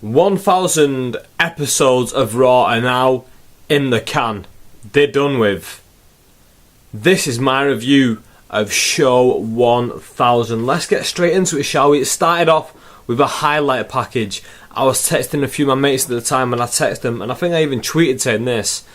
1,000 episodes of Raw are now in the can. They're done with. This is my review of show 1000. Let's get straight into it, shall we? It started off with a highlight package. I was texting a few of my mates at the time, and I texted them, and I think I even tweeted saying this,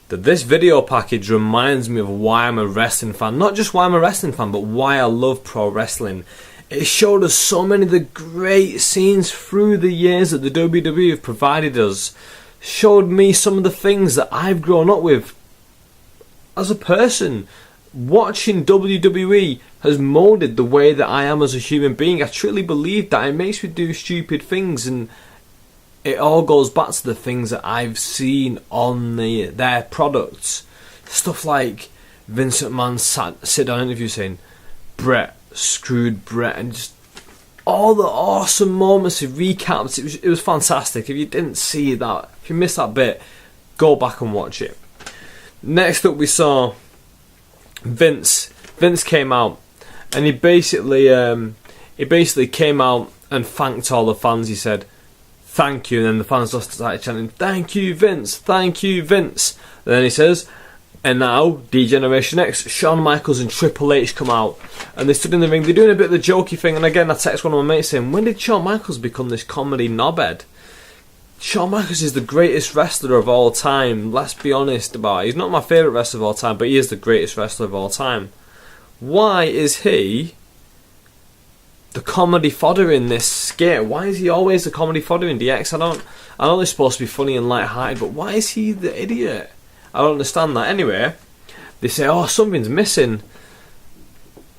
that this video package reminds me of why I'm a wrestling fan. Not just why I'm a wrestling fan, but why I love pro wrestling. It showed us so many of the great scenes through the years that the WWE have provided us. Showed me some of the things that I've grown up with as a person. Watching WWE has moulded the way that I am as a human being. I truly believe that it makes me do stupid things, and it all goes back to the things that I've seen on their products. Stuff like Vince McMahon sit down interview saying, Brett screwed Brett, and just all the awesome moments of recaps. It was fantastic. If you didn't see that, if you missed that bit, go back and watch it. Next up we saw Vince came out, and he basically came out and thanked all the fans. He said, "Thank you," and then the fans just started chanting, "Thank you, Vince! Thank you, Vince!" And then he says, "And now, D-Generation X, Shawn Michaels and Triple H come out." And they stood in the ring. They're doing a bit of the jokey thing. And again, I text one of my mates saying, when did Shawn Michaels become this comedy knobhead? Shawn Michaels is the greatest wrestler of all time. Let's be honest about it. He's not my favourite wrestler of all time, but he is the greatest wrestler of all time. Why is he the comedy fodder in this skit? Why is he always the comedy fodder in DX? I know they're supposed to be funny and light-hearted, but why is he the idiot? I don't understand that. Anyway, they say, oh, something's missing.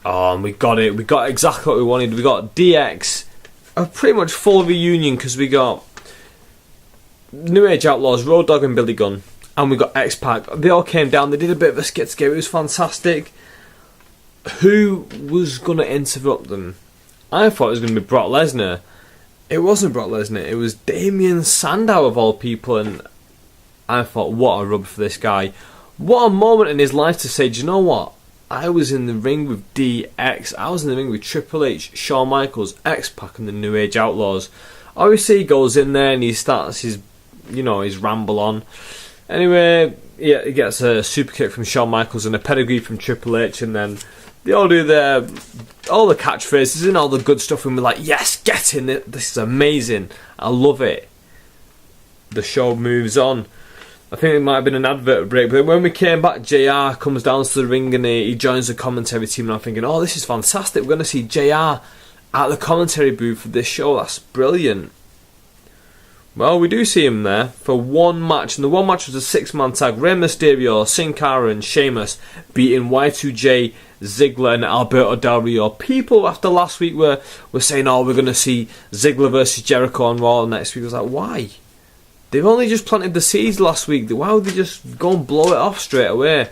Oh, and we got it. We got exactly what we wanted. We got DX, a pretty much full reunion, because we got New Age Outlaws, Road Dogg and Billy Gunn, and we got X-Pac. They all came down. They did a bit of a skit together. It was fantastic. Who was going to interrupt them? I thought it was going to be Brock Lesnar. It wasn't Brock Lesnar. It was Damien Sandow of all people, and I thought, what a rub for this guy. What a moment in his life to say, do you know what? I was in the ring with DX. I was in the ring with Triple H, Shawn Michaels, X-Pac and the New Age Outlaws. Obviously he goes in there and he starts his ramble on. Anyway, yeah, he gets a super kick from Shawn Michaels and a pedigree from Triple H, and then they all do all the catchphrases and all the good stuff, and we're like, yes, get in it. This is amazing. I love it. The show moves on. I think it might have been an advert break, but when we came back, JR comes down to the ring and he joins the commentary team, and I'm thinking, oh, this is fantastic. We're going to see JR at the commentary booth for this show. That's brilliant. Well, we do see him there for one match, and the one match was a 6-man tag. Rey Mysterio, Sin Cara and Sheamus beating Y2J, Ziggler and Alberto Del Rio. People after last week were saying, oh, we're going to see Ziggler versus Jericho on Raw next week. I was like, why? They've only just planted the seeds last week. Why would they just go and blow it off straight away?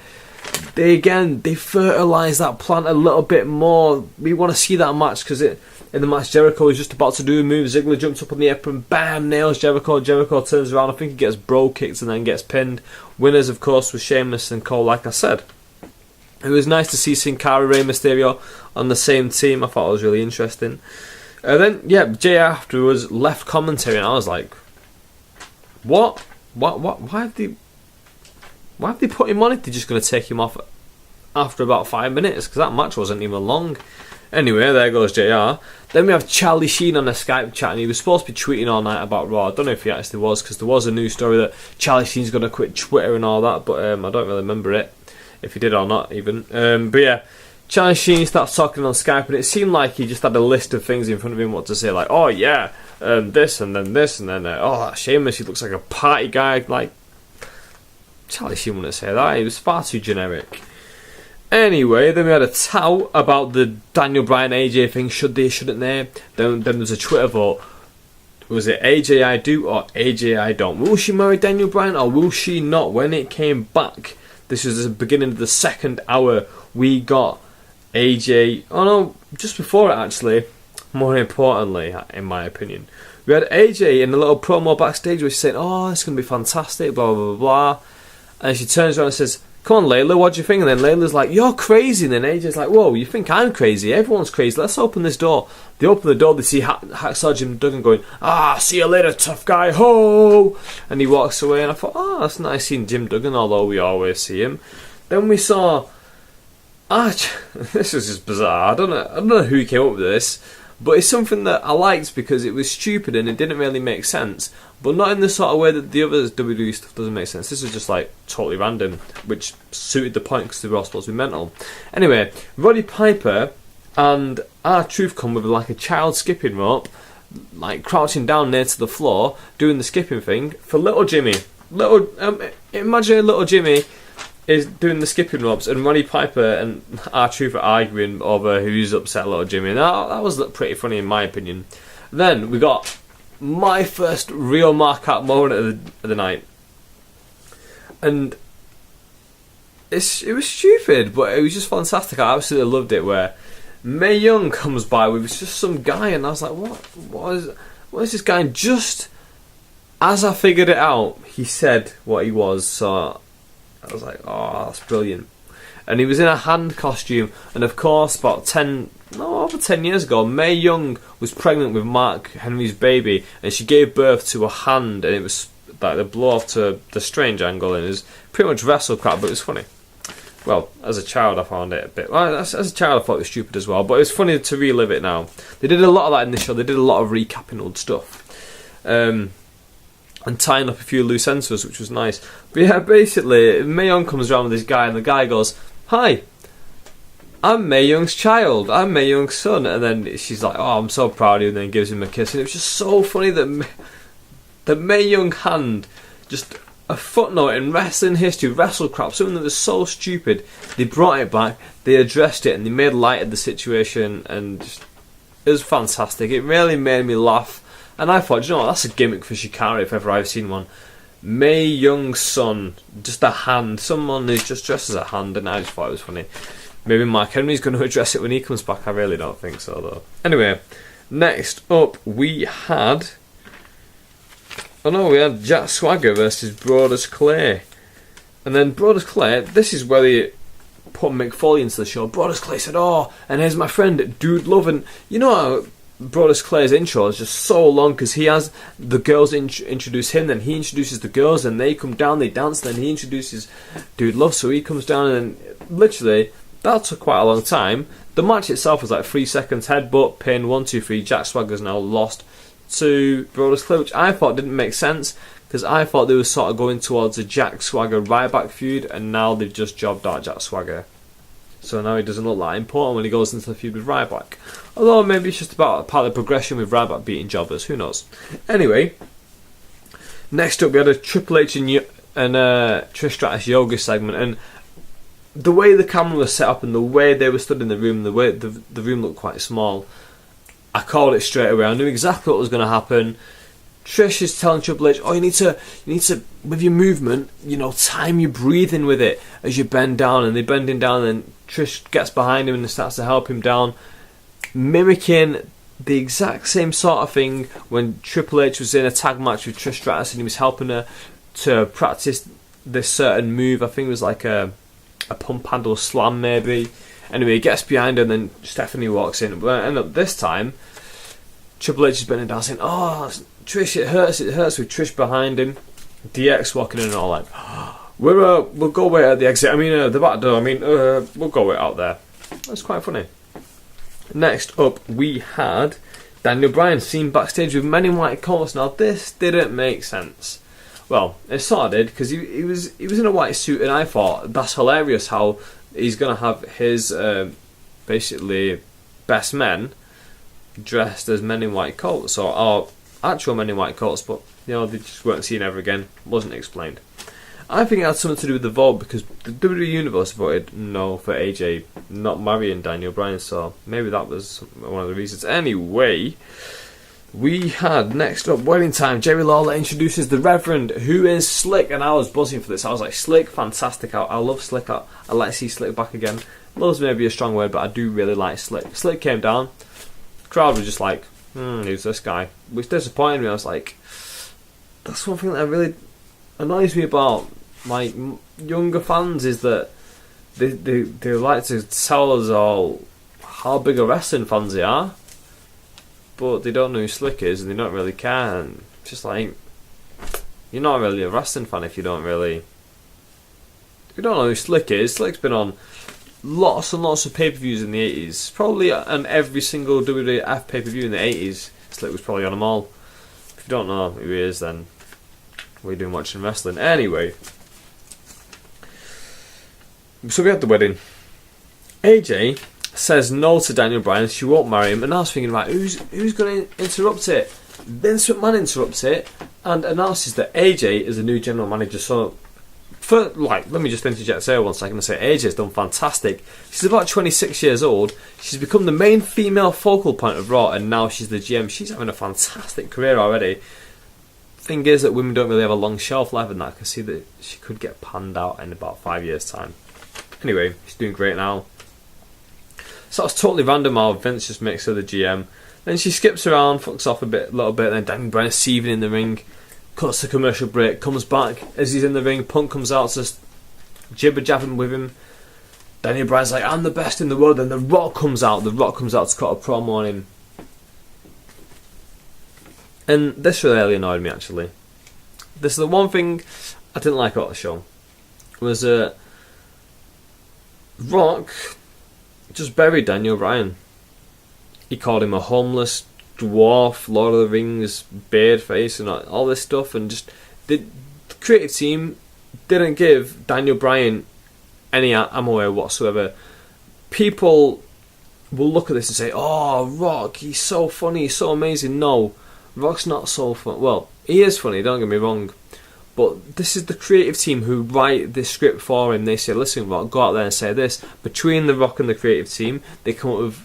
They fertilise that plant a little bit more. We want to see that match, because in the match Jericho is just about to do a move. Ziggler jumps up on the apron, bam, nails Jericho. Jericho turns around. I think he gets bro kicked and then gets pinned. Winners, of course, were Sheamus and Cole, like I said. It was nice to see Sin Cara, Rey Mysterio on the same team. I thought it was really interesting. And then, yeah, JR afterwards left commentary, and I was like, What? Why have they put him on if they're just going to take him off after about 5 minutes? Because that match wasn't even long. Anyway, there goes JR. Then we have Charlie Sheen on a Skype chat, and he was supposed to be tweeting all night about Raw. I don't know if he actually was, because there was a news story that Charlie Sheen's going to quit Twitter and all that, but I don't really remember it, if he did or not even. But yeah, Charlie Sheen starts talking on Skype, and it seemed like he just had a list of things in front of him what to say, like, oh yeah, this, and then oh, that Sheamus, he looks like a party guy. Like, Charlie Sheen wouldn't say that. He was far too generic. Anyway, then we had a tout about the Daniel Bryan AJ thing. Should they, shouldn't they? Then there was a Twitter vote. Was it AJ I do or AJ I don't? Will she marry Daniel Bryan or will she not? When it came back, this was the beginning of the second hour, we got AJ. Oh no, just before it actually. More importantly, in my opinion, we had AJ in a little promo backstage where she's saying, oh, it's going to be fantastic, blah, blah, blah, blah. And she turns around and says, come on Layla, what do you think? And then Layla's like, you're crazy. And then AJ's like, whoa, you think I'm crazy? Everyone's crazy. Let's open this door. They open the door, they see Hacksaw Jim Duggan going, see you later, tough guy, ho! And he walks away, and I thought, that's nice seeing Jim Duggan, although we always see him. Then we saw Arch. This was just bizarre. I don't know who came up with this, but it's something that I liked because it was stupid and it didn't really make sense, but not in the sort of way that the other WWE stuff doesn't make sense. This was just like totally random, which suited the point because they were all supposed to be mental. Anyway, Roddy Piper and R-Truth come with like a child skipping rope, like crouching down near to the floor, doing the skipping thing for little Jimmy. Imagine little Jimmy is doing the skipping ropes, and Roddy Piper and R-Truth are arguing over who's upset little Jimmy. Now that was pretty funny in my opinion. Then we got my first real mark-out moment of the night, and it was stupid, but it was just fantastic. I absolutely loved it. Where Mae Young comes by with just some guy, and I was like, what is this guy? And just as I figured it out, he said what he was. So I was like, oh, that's brilliant. And he was in a hand costume, and of course, over 10 years ago, Mae Young was pregnant with Mark Henry's baby, and she gave birth to a hand, and it was like the blow off to the strange angle, and it was pretty much wrestle crap, but it was funny. Well, as a child, I found it a bit. Well, as a child, I thought it was stupid as well, but it was funny to relive it now. They did a lot of that in the show. They did a lot of recapping old stuff. And tying up a few loose ends for us, which was nice. But yeah, basically, Mae Young comes around with this guy, and the guy goes, "Hi, I'm Mae Young's child. I'm Mae Young's son." And then she's like, "Oh, I'm so proud of you," and then gives him a kiss. And it was just so funny that the Mae Young hand, just a footnote in wrestling history, wrestle crap, something that was so stupid. They brought it back, they addressed it, and they made light of the situation, and just, it was fantastic. It really made me laugh. And I thought, you know what, that's a gimmick for Shikari if ever I've seen one. Mae Young's son, just a hand. Someone who's just dressed as a hand, and I just thought it was funny. Maybe Mark Henry's going to address it when he comes back. I really don't think so, though. Anyway, next up we had Jack Swagger versus Brodus Clay. And then Brodus Clay, this is where they put Mick Foley into the show. Brodus Clay said, and here's my friend, Dude Love. And you know how Brodus Clay's intro is just so long because he has the girls introduce him, then he introduces the girls, and they come down, they dance, then he introduces Dude Love, so he comes down, and literally that took quite a long time. The match itself was like 3 seconds, headbutt, pin, 1, 2, 3. Jack Swagger's now lost to Brodus Clay, which I thought didn't make sense because I thought they were sort of going towards a Jack Swagger Ryback feud, and now they've just jobbed out Jack Swagger. So now he doesn't look that important when he goes into the feud with Ryback. Although maybe it's just about part of the progression with Ryback beating jobbers, who knows. Anyway, next up we had a Triple H and Trish Stratus yoga segment, and the way the camera was set up and the way they were stood in the room, the way the room looked quite small, I called it straight away. I knew exactly what was going to happen. Trish is telling Triple H, you need to, with your movement, time your breathing with it as you bend down, and they're bending down, and Trish gets behind him and starts to help him down, mimicking the exact same sort of thing when Triple H was in a tag match with Trish Stratus and he was helping her to practice this certain move. I think it was like a pump handle slam maybe. Anyway, he gets behind her and then Stephanie walks in. But this time, Triple H is bending down saying, Trish, it hurts with Trish behind him. DX walking in and all like, we'll go wait at the exit. The back door. We'll go wait out there. That's quite funny. Next up, we had Daniel Bryan seen backstage with men in white coats. Now, this didn't make sense. Well, it sort of did because he was in a white suit, and I thought that's hilarious how he's going to have his basically best men dressed as men in white coats, or actual men in white coats, but they just weren't seen ever again. Wasn't explained. I think it had something to do with the vote because the WWE Universe voted no for AJ not marrying Daniel Bryan, so maybe that was one of the reasons. Anyway, we had next up wedding time. Jerry Lawler introduces the Reverend, who is Slick, and I was buzzing for this. I was like, Slick, fantastic. I love Slick. I like to see Slick back again. Love's maybe a strong word, but I do really like Slick. Slick came down. The crowd was just like, who's this guy? Which disappointed me. I was like, that's one thing that really annoys me about like younger fans is that they like to tell us all how big a wrestling fans they are, but they don't know who Slick is and they don't really care. And just like, you're not really a wrestling fan if you don't know who Slick is. Slick's been on lots and lots of pay-per-views in the 80s, probably on every single WWF pay-per-view in the 80s. Slick was probably on them all. If you don't know who he is, then what are you doing watching wrestling? Anyway, so we had the wedding. AJ says no to Daniel Bryan. She won't marry him, and I was thinking, right, who's going to interrupt it? Vince McMahon interrupts it and announces that AJ is the new general manager. So, let me just interject there 1 second and say AJ's done fantastic. She's about 26 years old. She's become the main female focal point of Raw, and now she's the GM. She's having a fantastic career already. Thing is that women don't really have a long shelf life, and I can see that she could get panned out in about 5 years' time. Anyway, she's doing great now. So it's totally random how Vince just makes her the GM. Then she skips around, fucks off a little bit, then Daniel Bryan is seething in the ring. Cuts the commercial break, comes back as he's in the ring. Punk comes out, just jibber jabbing with him. Daniel Bryan's like, I'm the best in the world. Then The Rock comes out. The Rock comes out to cut a promo on him. And this really annoyed me, actually. This is the one thing I didn't like about the show. Was Rock just buried Daniel Bryan. He called him a homeless dwarf, Lord of the Rings, beard face, and all this stuff, and just the creative team didn't give Daniel Bryan any ammo whatsoever. People will look at this and say, "Oh, Rock, he's so funny, he's so amazing." No, Rock's not so funny. Well, he is funny, don't get me wrong, but this is the creative team who write this script for him. They say, "Listen, Rock, go out there and say this." Between the Rock and the creative team, they come up with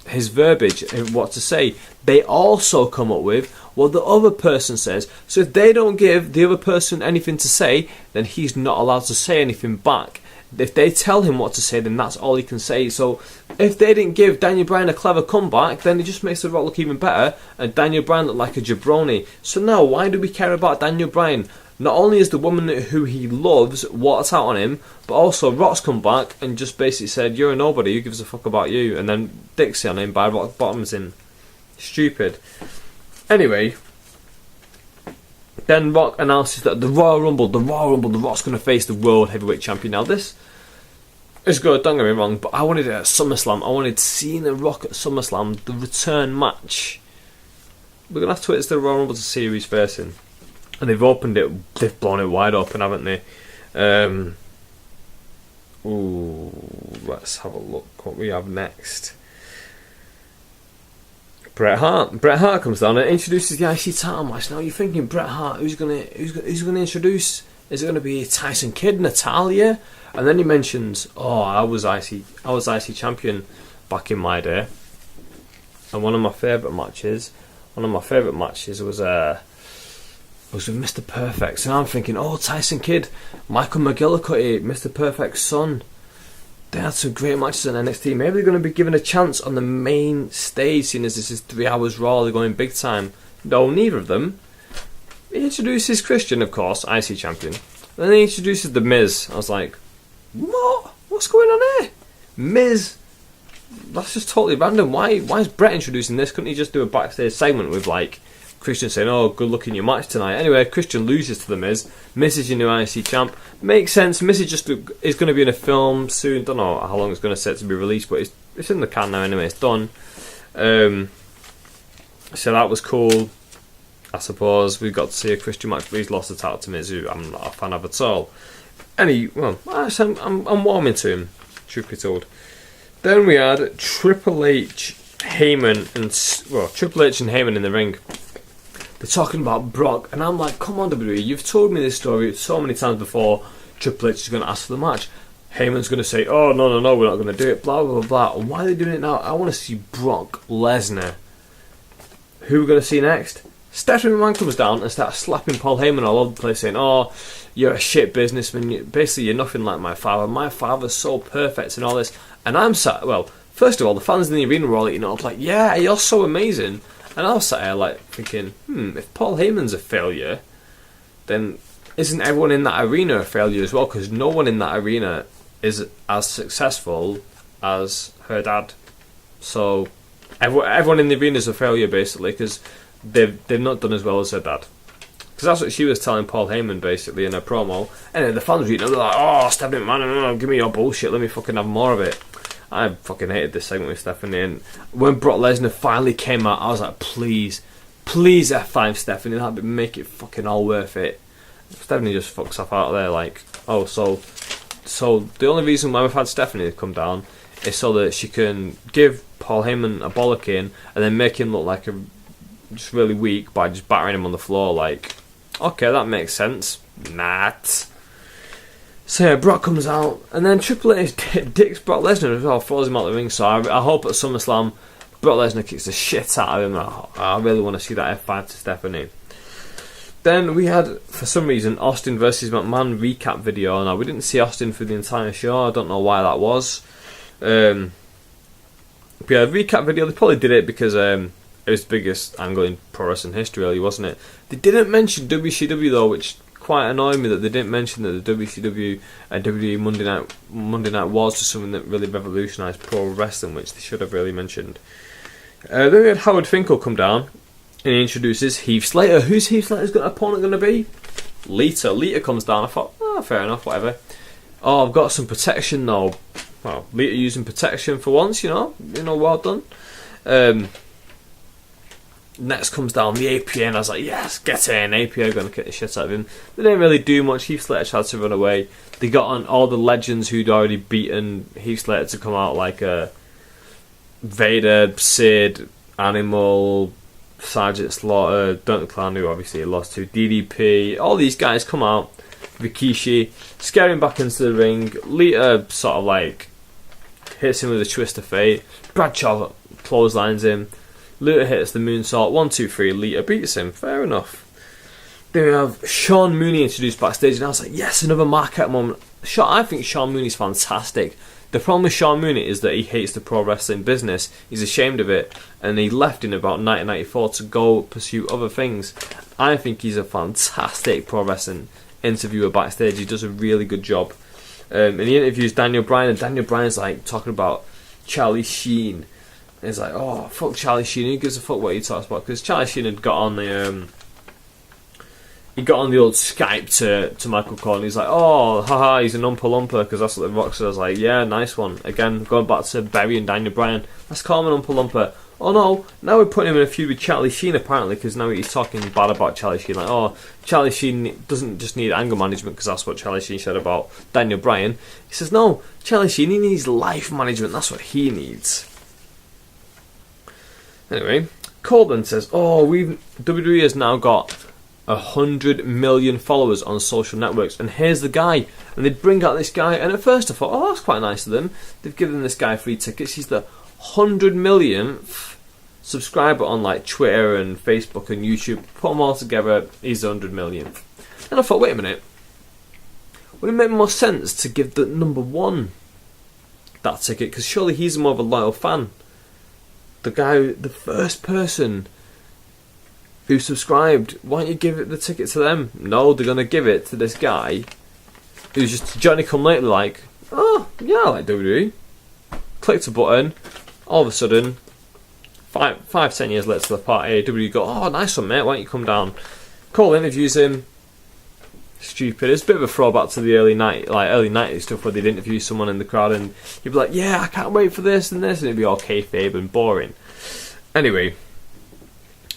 his verbiage and what to say. They also come up with what the other person says. So if they don't give the other person anything to say, then he's not allowed to say anything back. If they tell him what to say, then that's all he can say. So if they didn't give Daniel Bryan a clever comeback, then it just makes The Rock look even better, and Daniel Bryan look like a jabroni. So now, why do we care about Daniel Bryan? Not only is the woman who he loves walked out on him, but also Rock's come back and just basically said, "You're a nobody, who gives a fuck about you?" And then Dixie on him by Rock Bottom's in. Stupid. Anyway, then Rock announces that the Rock's going to face the World Heavyweight Champion. Now this is good, don't get me wrong, but I wanted it at SummerSlam. I wanted seeing the Rock at SummerSlam, the return match. We're going to have to wait till the Royal Rumble to see who he's facing. And they've opened it, they've blown it wide open, haven't they? Let's have a look what we have next. Bret Hart. Bret Hart comes down and introduces the IC title match. Now you're thinking, Bret Hart, who's gonna introduce? Is it gonna be Tyson Kidd, Natalia? And then he mentions, I was IC champion back in my day. And one of my favourite matches was with Mr. Perfect. So I'm thinking, Tyson Kidd, Michael McGillicuddy, Mr. Perfect's son. They had some great matches on NXT. Maybe they're going to be given a chance on the main stage, seeing as this is 3 hours Raw. They're going big time. No, neither of them. He introduces Christian, of course, IC champion. Then he introduces The Miz. I was like, what? What's going on here? Miz. That's just totally random. Why is Bret introducing this? Couldn't he just do a backstage segment with, like, Christian saying, good luck in your match tonight. Anyway, Christian loses to The Miz. Miz is your new IC champ. Makes sense. Miz is going to be in a film soon. Don't know how long it's going to set to be released, but it's in the can now anyway. It's done. So that was cool. I suppose we got to see a Christian match, but he's lost the title to Miz, who I'm not a fan of at all. I'm warming to him, truth be told. Then we had Triple H and Heyman in the ring. They're talking about Brock, and I'm like, come on, WWE, you've told me this story so many times before. Triple H is going to ask for the match. Heyman's going to say, no, we're not going to do it, blah, blah, blah. And why are they doing it now? I want to see Brock Lesnar. Who we're going to see next? Stephanie McMahon comes down and starts slapping Paul Heyman all over the place, saying, you're a shit businessman. Basically, you're nothing like my father. My father's so perfect and all this. And I'm sat, first of all, the fans in the arena were all eating up, like, yeah, you're so amazing. And I was sat here, like, thinking, if Paul Heyman's a failure, then isn't everyone in that arena a failure as well? Because no one in that arena is as successful as her dad. So everyone in the arena is a failure basically, because they've not done as well as her dad. Because that's what she was telling Paul Heyman basically in her promo. And then the fans reading it, they're like, "Oh, Stephanie McMahon, give me your bullshit. Let me fucking have more of it." I fucking hated this segment with Stephanie. And when Brock Lesnar finally came out, I was like, please F5 Stephanie, that'd make it fucking all worth it. Stephanie just fucks off out there like, oh, so the only reason why we've had Stephanie come down is so that she can give Paul Heyman a bollocking and then make him look like just really weak by just battering him on the floor. Like, okay, that makes sense. Not. So yeah, Brock comes out, and then Triple H dicks Brock Lesnar as well, throws him out the ring. So I hope at SummerSlam Brock Lesnar kicks the shit out of him. I really want to see that F5 to Stephanie. Then we had, for some reason, Austin versus McMahon recap video. Now, we didn't see Austin for the entire show. I don't know why that was. But yeah, recap video, they probably did it because it was the biggest angle in pro wrestling history, really, wasn't it? They didn't mention WCW, though, which quite annoyed me that they didn't mention that the WCW and WWE Monday Night Wars was something that really revolutionised pro wrestling, which they should have really mentioned. Then we had Howard Finkel come down, and he introduces Heath Slater. Who's Heath Slater's opponent going to be? Lita. Lita comes down. I thought, oh, fair enough, whatever. Oh, I've got some protection though. Well, Lita using protection for once, well done. Next comes down the APA, and I was like, yes, get in. APA are going to kick the shit out of him. They didn't really do much. Heath Slater had to run away. They got on all the legends who'd already beaten Heath Slater to come out, like Vader, Sid, Animal, Sergeant Slaughter, Don't the Clown, who obviously lost to, DDP. All these guys come out. Rikishi, scare him back into the ring. Lita sort of like hits him with a twist of fate. Bradshaw clotheslines him. Lita hits the moonsault. 1, 2, 3. Lita beats him. Fair enough. Then we have Sean Mooney introduced backstage, and I was like, yes, another market moment. I think Sean Mooney's fantastic. The problem with Sean Mooney is that he hates the pro wrestling business. He's ashamed of it, and he left in about 1994 to go pursue other things. I think he's a fantastic pro wrestling interviewer backstage. He does a really good job. And he interviews Daniel Bryan, and Daniel Bryan's like talking about Charlie Sheen. And he's like, oh, fuck Charlie Sheen. Who gives a fuck what he talks about? Because Charlie Sheen had got on the old Skype to Michael Cole, and he's like, oh, haha, he's an Oompa Loompa, because that's what the Rock says. Like, yeah, nice one. Again, going back to Berry and Daniel Bryan, let's call him an Oompa Loompa. Oh no, now we're putting him in a feud with Charlie Sheen, apparently, because now he's talking bad about Charlie Sheen. Like, oh, Charlie Sheen doesn't just need anger management, because that's what Charlie Sheen said about Daniel Bryan. He says, no, Charlie Sheen, he needs life management, that's what he needs. Anyway, Corbin says, oh, WWE has now got 100 million followers on social networks, and here's the guy. And they bring out this guy, and at first I thought, oh, that's quite nice of them. They've given this guy free tickets. He's the 100 millionth subscriber on like Twitter and Facebook and YouTube. Put them all together, he's the 100 millionth. And I thought, wait a minute, would it make more sense to give the number one that ticket? Because surely he's more of a loyal fan. The first person who subscribed, why don't you give it the ticket to them? No, they're going to give it to this guy who's just Johnny come lately like, oh, yeah, I like WWE. Clicked a button, all of a sudden, 5-10 years later to the party, WWE go, oh, nice one, mate, why don't you come down? Cole interviews him. Stupid. It's a bit of a throwback to the early 90s stuff where they'd interview someone in the crowd and you'd be like, yeah, I can't wait for this and this, and it'd be all kayfabe and boring. Anyway,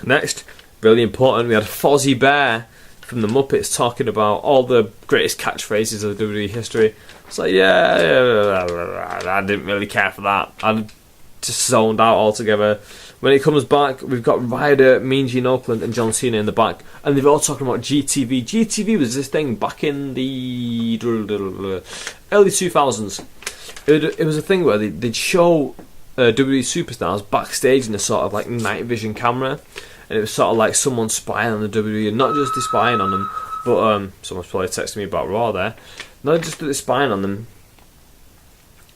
next, really important, we had Fozzie Bear from the Muppets talking about all the greatest catchphrases of WWE history. It's like, yeah, I didn't really care for that. I just zoned out altogether. When it comes back, we've got Ryder, Mean Gene Oakland, and John Cena in the back, and they're all talking about GTV. GTV was this thing back in the early 2000s. It was a thing where they'd show WWE superstars backstage in a sort of like night vision camera, and it was sort of like someone spying on the WWE, and not just spying on them, but someone's probably texting me about Raw there. Not just that they're spying on them,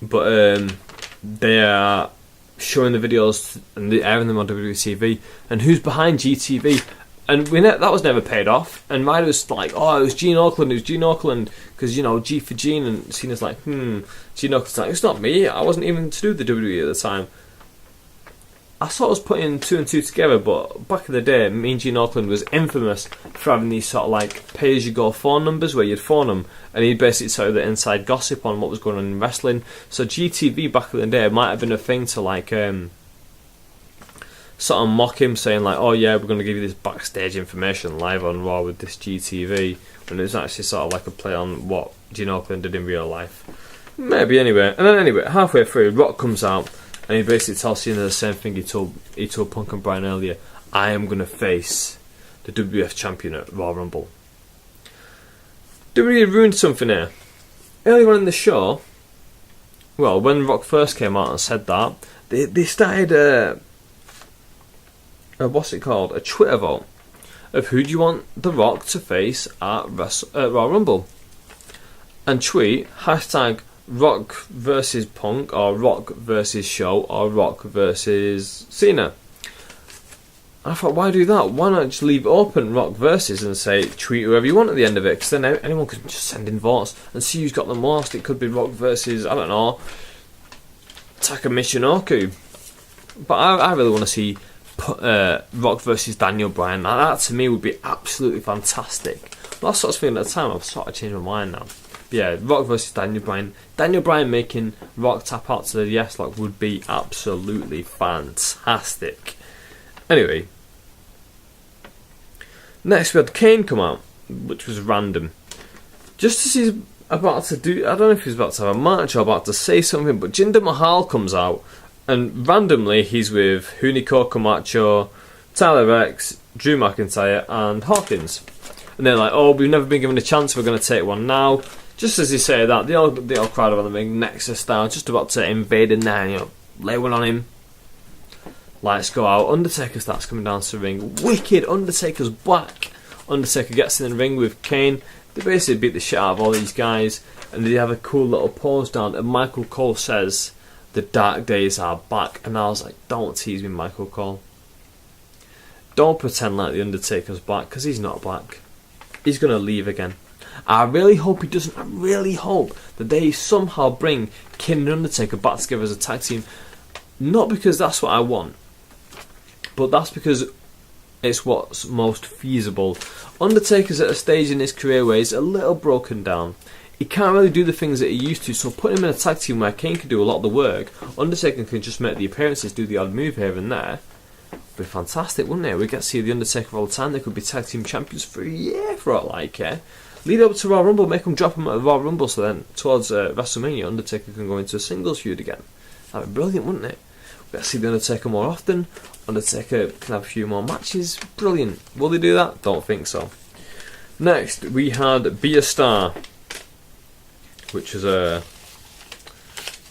but they are showing the videos and airing them on WWE TV. And who's behind GTV? And that was never paid off. And Ryder was like, oh, it was Gene Okerlund, because, G for Gene. And Cena's like, Gene Okerlund's like, it's not me. I wasn't even to do the WWE at the time. I sort of was putting two and two together, but back in the day, Mean Gene Okerlund was infamous for having these sort of like pay-as-you-go phone numbers where you'd phone him, and he'd basically tell you the inside gossip on what was going on in wrestling. So GTV back in the day might have been a thing to like sort of mock him, saying like, oh yeah, we're going to give you this backstage information live on Raw with this GTV, when it was actually sort of like a play on what Gene Okerlund did in real life. Maybe anyway. And then anyway, halfway through, Rock comes out, and he basically tells Cena the same thing he told Punk and Bryan earlier. I am going to face the WWF champion at Royal Rumble. WWE ruined something here. Earlier on in the show, well, when Rock first came out and said that, they started a Twitter vote of who do you want The Rock to face at Royal Rumble. And tweet hashtag Rock versus Punk, or Rock versus Show, or Rock versus Cena. And I thought, why do that? Why not just leave open Rock versus and say tweet whoever you want at the end of it? Because then anyone could just send in votes and see who's got the most. It could be Rock versus, I don't know, Taka Michinoku. But I really want to see Rock versus Daniel Bryan. Now, that to me would be absolutely fantastic. Well, that sort of feeling at the time, I've sort of changed my mind now. Yeah, Rock versus Daniel Bryan. Daniel Bryan making Rock tap out to the yes lock would be absolutely fantastic. Anyway, next we had Kane come out, which was random. Just as he's about to do, I don't know if he's about to have a match or about to say something, but Jinder Mahal comes out, and randomly he's with Hunico Camacho, Tyler Rex, Drew McIntyre, and Hawkins. And they're like, oh, we've never been given a chance, we're going to take one now. Just as he say that, they all crowd around the ring, Nexus style, just about to invade in there, lay one on him. Lights go out, Undertaker starts coming down to the ring. Wicked, Undertaker's back. Undertaker gets in the ring with Kane. They basically beat the shit out of all these guys, and they have a cool little pose down, and Michael Cole says, the dark days are back. And I was like, don't tease me, Michael Cole. Don't pretend like the Undertaker's back, because he's not back. He's going to leave again. I really hope he doesn't. I really hope that they somehow bring Kane and Undertaker back together as a tag team. Not because that's what I want, but that's because it's what's most feasible. Undertaker's at a stage in his career where he's a little broken down. He can't really do the things that he used to, so put him in a tag team where Kane can do a lot of the work. Undertaker can just make the appearances, do the odd move here and there. It'd be fantastic, wouldn't it? We get to see the Undertaker all the time. They could be tag team champions for a year, for all I care. Lead up to Royal Rumble, make them drop him at the Royal Rumble, so then towards WrestleMania, Undertaker can go into a singles feud again. That'd be brilliant, wouldn't it? We get to see the Undertaker more often. Undertaker can have a few more matches. Brilliant. Will they do that? Don't think so. Next, we had Be a Star, which is a...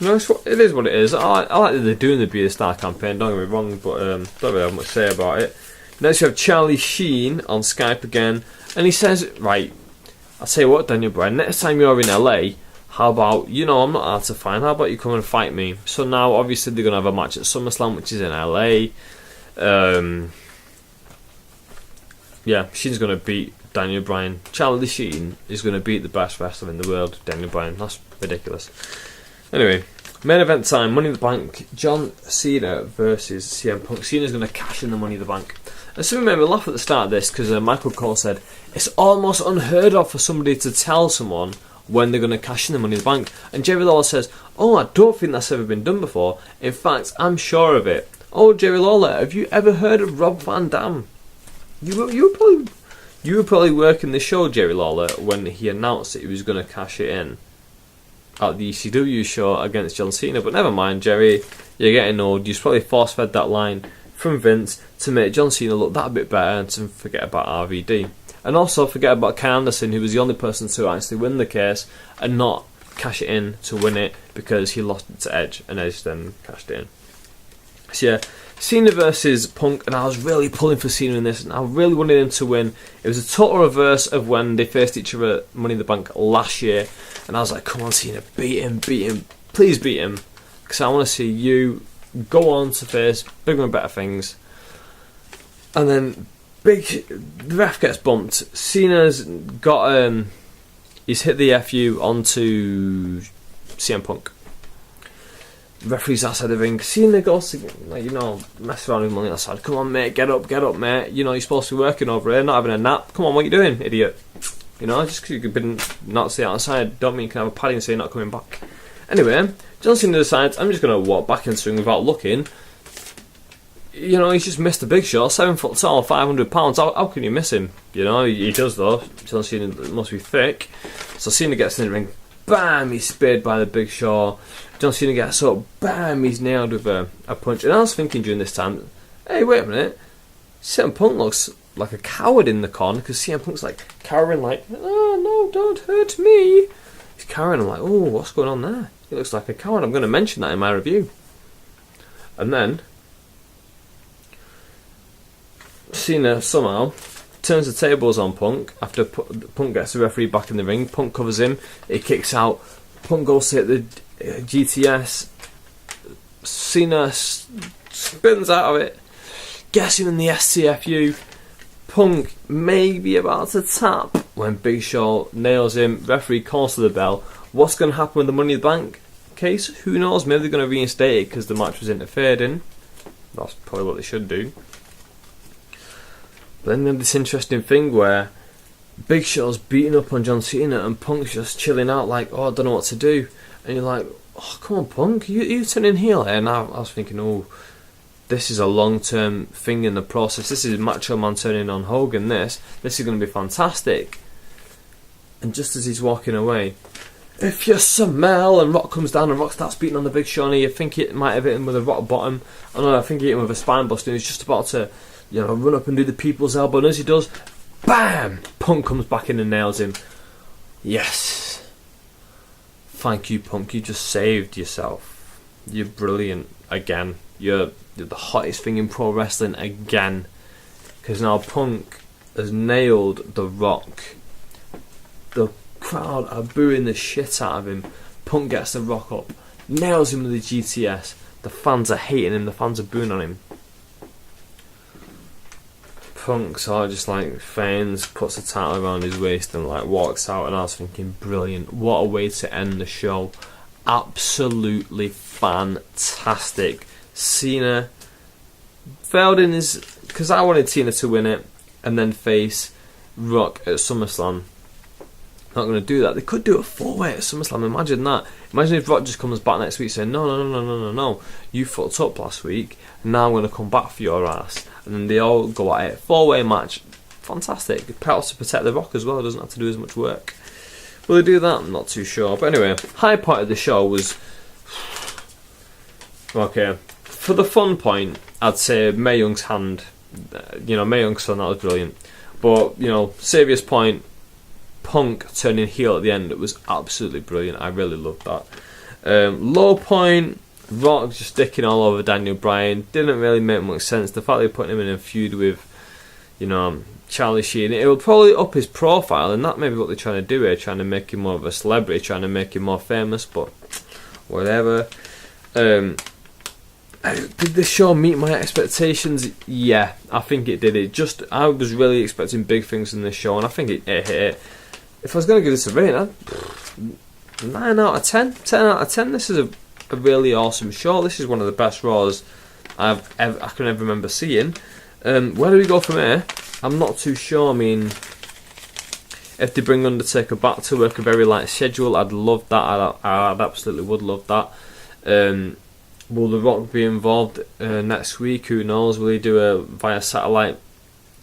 No, it is what it is. I like that they're doing the Be a Star campaign, don't get me wrong, but don't really have much to say about it. Next, we have Charlie Sheen on Skype again, and he says, right, I'll tell you what, Daniel Bryan, next time you're in LA, how about, I'm not hard to find, how about you come and fight me? So now, obviously, they're going to have a match at SummerSlam, which is in LA. Yeah, Sheen's going to beat Daniel Bryan. Charlie Sheen is going to beat the best wrestler in the world, Daniel Bryan. That's ridiculous. Anyway, main event time, Money in the Bank. John Cena versus CM Punk. Cena's going to cash in the Money in the Bank. And something made me laugh at the start of this, because Michael Cole said, it's almost unheard of for somebody to tell someone when they're going to cash in the Money in the Bank. And Jerry Lawler says, oh, I don't think that's ever been done before. In fact, I'm sure of it. Oh, Jerry Lawler, have you ever heard of Rob Van Dam? You were probably working the show, Jerry Lawler, when he announced that he was going to cash it in at the ECW show against John Cena. But never mind, Jerry, you're getting old. You probably force-fed that line from Vince to make John Cena look that bit better, and to forget about RVD. And also forget about Ken Anderson, who was the only person to actually win the case and not cash it in to win it, because he lost it to Edge, and Edge then cashed it in. So yeah, Cena versus Punk, and I was really pulling for Cena in this, and I really wanted him to win. It was a total reverse of when they faced each other at Money in the Bank last year, and I was like, come on Cena, beat him, please beat him, because I want to see you go on to face bigger and better things. And then The ref gets bumped. Cena's got he's hit the FU onto CM Punk. Referee's outside the ring. Cena goes to, mess around with him on the outside. Come on, mate, get up, mate. You're supposed to be working over here, not having a nap. Come on, what are you doing, idiot? Just because you've been not stay outside, don't mean you can have a padding so you're not coming back. Anyway, John Cena decides, I'm just going to walk back into the ring without looking. He's just missed the Big Show, 7 foot tall, 500 pounds. How can you miss him? He does though. John Cena must be thick. So Cena gets in the ring, bam, he's speared by the Big Show. John Cena gets up, bam, he's nailed with a punch. And I was thinking during this time, hey, wait a minute, CM Punk looks like a coward in the corner, because CM Punk's like cowering, like, oh no, don't hurt me. He's cowering. I'm like, oh, what's going on there? He looks like a coward. I'm going to mention that in my review. And then Cena somehow turns the tables on Punk after Punk gets the referee back in the ring. Punk covers him, he kicks out. Punk goes to hit the GTS. Cena spins out of it, gets him in the STFU. Punk may be about to tap when Big Show nails him. Referee calls for the bell. What's going to happen with the Money in the Bank case? Who knows? Maybe they're going to reinstate it because the match was interfered in. That's probably what they should do. But then they have this interesting thing where Big Show's beating up on John Cena and Punk's just chilling out like, oh, I don't know what to do. And you're like, oh, come on, Punk, you turning heel here. And I was thinking, oh, this is a long-term thing in the process. This is Macho Man turning on Hogan. This is going to be fantastic. And just as he's walking away, if you smell, and Rock comes down and Rock starts beating on the Big Show, and you think it might have hit him with a rock bottom. Oh no, I think he hit him with a spine buster, and he's just about to, run up and do the people's elbow. And as he does, bam! Punk comes back in and nails him. Yes. Thank you, Punk. You just saved yourself. You're brilliant again. You're the hottest thing in pro wrestling again. Because now Punk has nailed The Rock. The crowd are booing the shit out of him. Punk gets The Rock up, nails him with the GTS. The fans are hating him. The fans are booing on him. Punk's all just like feigns, puts a title around his waist and like walks out, and I was thinking, brilliant, what a way to end the show. Absolutely fantastic. Cena failed in his, because I wanted Cena to win it and then face Rock at SummerSlam. Not going to do that. They could do a 4-way at SummerSlam. Imagine that. Imagine if Rock just comes back next week saying, no, you fucked up last week, and now I'm going to come back for your ass. And then they all go at it. 4-way match. Fantastic. It helps to protect The Rock as well. It doesn't have to do as much work. Will they do that? I'm not too sure. But anyway, high point of the show was, okay, for the fun point, I'd say Mae Young's hand. Mae Young's son, that was brilliant. But, serious point, Punk turning heel at the end, it was absolutely brilliant. I really loved that. Low point, Rock just sticking all over Daniel Bryan. Didn't really make much sense. The fact they put him in a feud with, Charlie Sheen, it will probably up his profile, and that may be what they're trying to do here, trying to make him more of a celebrity, trying to make him more famous, but whatever. Did the show meet my expectations? Yeah, I think it did. I was really expecting big things from this show, and I think it hit it. If I was going to give this a rating, 9 out of 10. 10 out of 10. This is a really awesome show. This is one of the best Raws I can ever remember seeing. Where do we go from here? I'm not too sure. I mean, if they bring Undertaker back to work a very light schedule, I'd love that. I'd absolutely would love that. Will The Rock be involved next week? Who knows? Will he do a via satellite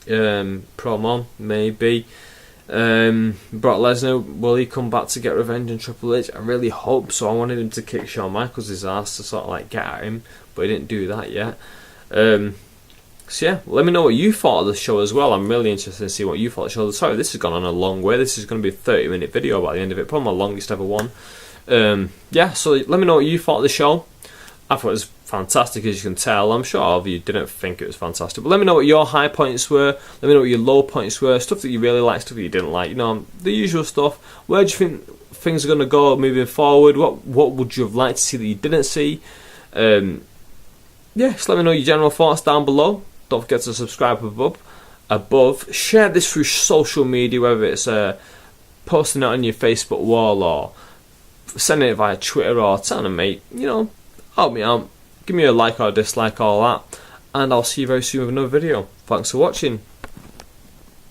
promo? Maybe. Brock Lesnar, will he come back to get revenge on Triple H? I really hope so. I wanted him to kick Shawn Michaels' ass to sort of like get at him, but he didn't do that yet. So yeah, let me know what you thought of the show as well. I'm really interested to see what you thought of the show. Sorry, this has gone on a long way. This is going to be a 30-minute video by the end of it, probably my longest ever one. Yeah, so let me know what you thought of the show. I thought it was fantastic, as you can tell. I'm sure all of you didn't think it was fantastic, but let me know what your high points were. Let me know what your low points were. Stuff that you really liked, stuff that you didn't like. The usual stuff. Where do you think things are going to go moving forward? What would you have liked to see that you didn't see? Yeah, just let me know your general thoughts down below. Don't forget to subscribe above. above. Share this through social media, whether it's posting it on your Facebook wall or sending it via Twitter or telling a mate, help me out. Give me a like or a dislike, all that. And I'll see you very soon with another video. Thanks for watching.